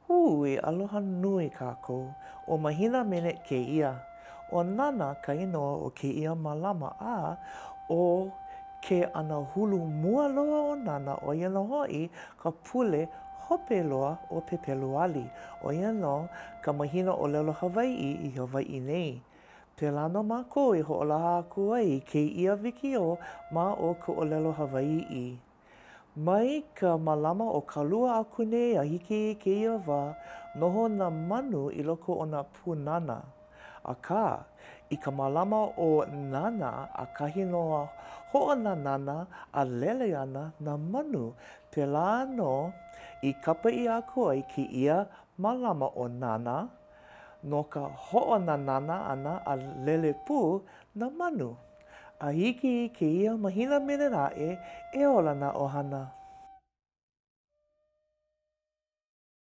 Hui, aloha nui kākou. O Mahina mene kēia. O nana ka inoa o kēia mālama a o ke ana hulu mua loa o nana o ia no hoʻi ka pule hope loa o pepelu ali. O ia no ka mahina o lelo Hawaiʻi i Hawaiʻi nei. Pēlā no mākou i hoʻolaha aku ai kēia wikio ma o ka ʻōlelo Hawaiʻi. Mai ka mālama o ka lua aku nei a hiki i kēia wā, noho nā manu i loko o nā pūnana. Akā, i ka mālama o nana a kahi no Hoʻonanana a lele ana nā manu. Pēlā no i kapa i aku ai kēia mālama o nana no ka Hoʻonanana ana a lele pū nā manu. A hiki i kēia mahina mene naʻe e ola nā ʻohana.